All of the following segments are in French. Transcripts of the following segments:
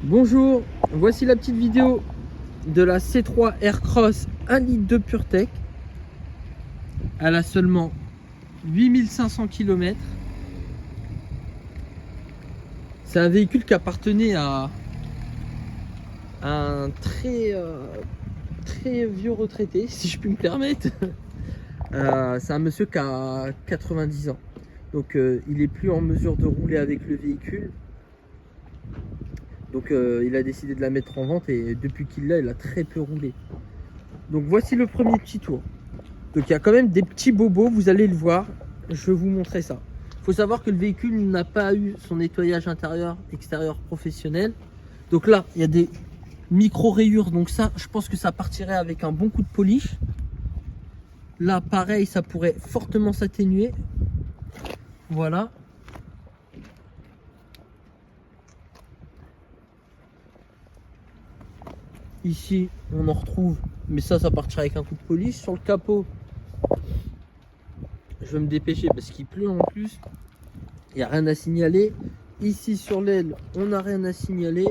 Bonjour, voici la petite vidéo de la C3 Aircross 1 litre de PureTech. Elle a seulement 8500 km. C'est un véhicule qui appartenait à un très vieux retraité, si je puis me permettre. C'est un monsieur qui a 90 ans. Donc il est plus en mesure de rouler avec le véhicule. Donc il a décidé de la mettre en vente et depuis qu'il l'a, il a très peu roulé. Donc voici le premier petit tour. Donc il y a quand même des petits bobos, vous allez le voir. Je vais vous montrer ça. Il faut savoir que le véhicule n'a pas eu son nettoyage intérieur, extérieur professionnel. Donc là, il y a des micro-rayures. Donc ça, je pense que ça partirait avec un bon coup de polish. Là, pareil, ça pourrait fortement s'atténuer. Voilà. Ici, on en retrouve, mais ça partirait avec un coup de polish. Sur le capot, je vais me dépêcher parce qu'il pleut en plus. Il n'y a rien à signaler. Ici, sur l'aile, on n'a rien à signaler.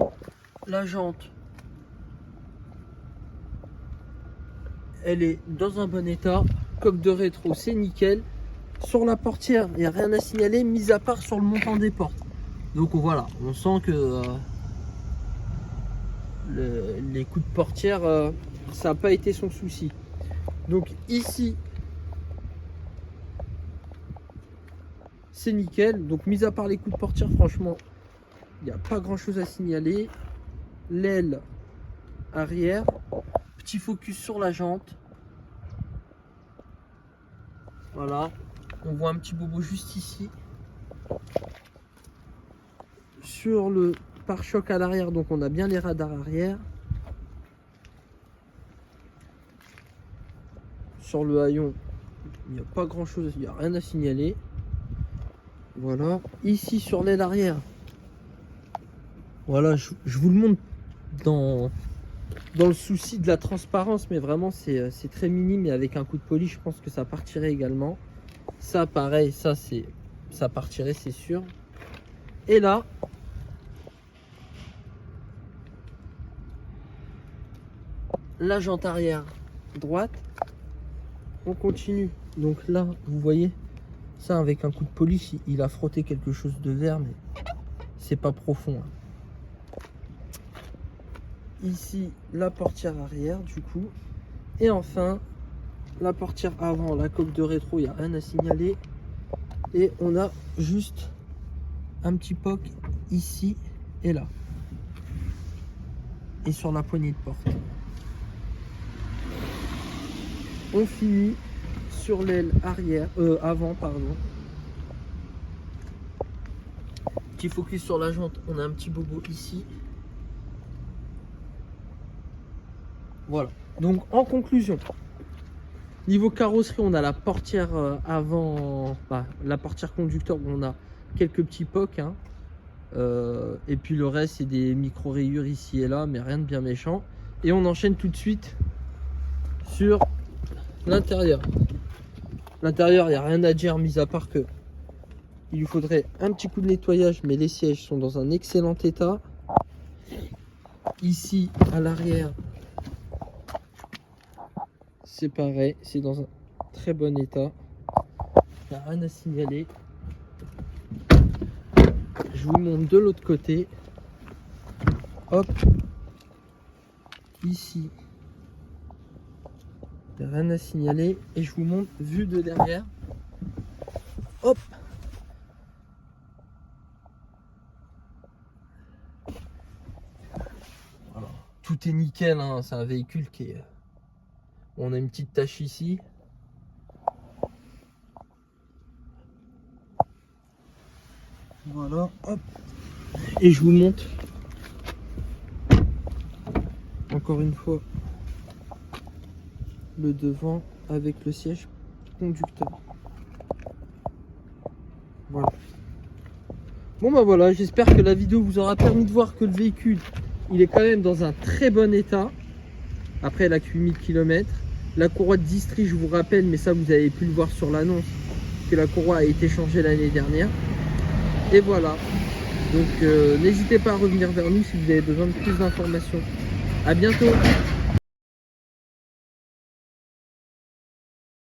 La jante, elle est dans un bon état. Coque de rétro, c'est nickel. Sur la portière, il n'y a rien à signaler, mis à part sur le montant des portes. Donc voilà, on sent que les coups de portière, ça n'a pas été son souci. Donc ici, c'est nickel. Donc mis à part les coups de portière, franchement, il n'y a pas grand chose à signaler. L'aile arrière, petit focus sur la jante. Voilà, on voit un petit bobo juste ici. Sur le pare-choc à l'arrière, donc on a bien les radars arrière. Sur le haillon, il n'y a pas grand chose, il n'y a rien à signaler. Voilà, ici sur l'aile arrière, voilà, je vous le montre dans le souci de la transparence, mais vraiment c'est très minime et avec un coup de polish, je pense que ça partirait également. Ça pareil, ça partirait, c'est sûr. Et là, la jante arrière droite, on continue. Donc là, vous voyez, ça avec un coup de polish, il a frotté quelque chose de vert, mais c'est pas profond. Ici, la portière arrière, du coup. Et enfin, la portière avant, la coque de rétro, il n'y a rien à signaler. Et on a juste un petit poc ici et là. Et sur la poignée de porte. On finit sur l'aile arrière, avant, pardon. Petit focus sur la jante, on a un petit bobo ici. Voilà. Donc en conclusion, niveau carrosserie, on a la portière avant, la portière conducteur où on a quelques petits pocs. Et puis le reste, c'est des micro-rayures ici et là, mais rien de bien méchant. Et on enchaîne tout de suite sur l'intérieur. L'intérieur, il n'y a rien à dire, mis à part que il lui faudrait un petit coup de nettoyage, mais les sièges sont dans un excellent état. Ici, à l'arrière, c'est pareil, c'est dans un très bon état. Il n'y a rien à signaler. Je vous montre de l'autre côté. Hop. Ici, il n'y a rien à signaler. Et je vous montre vue de derrière. Hop. Voilà. Tout est nickel, hein. C'est un véhicule qui est... On a une petite tache ici. Voilà, hop. Et je vous montre encore une fois le devant avec le siège conducteur. Voilà. Bon bah voilà, j'espère que la vidéo vous aura permis de voir que le véhicule, il est quand même dans un très bon état. Après, elle a que 8000 km. La courroie de distri, je vous rappelle, mais ça vous avez pu le voir sur l'annonce, que la courroie a été changée l'année dernière. Et voilà. Donc n'hésitez pas à revenir vers nous si vous avez besoin de plus d'informations. À bientôt.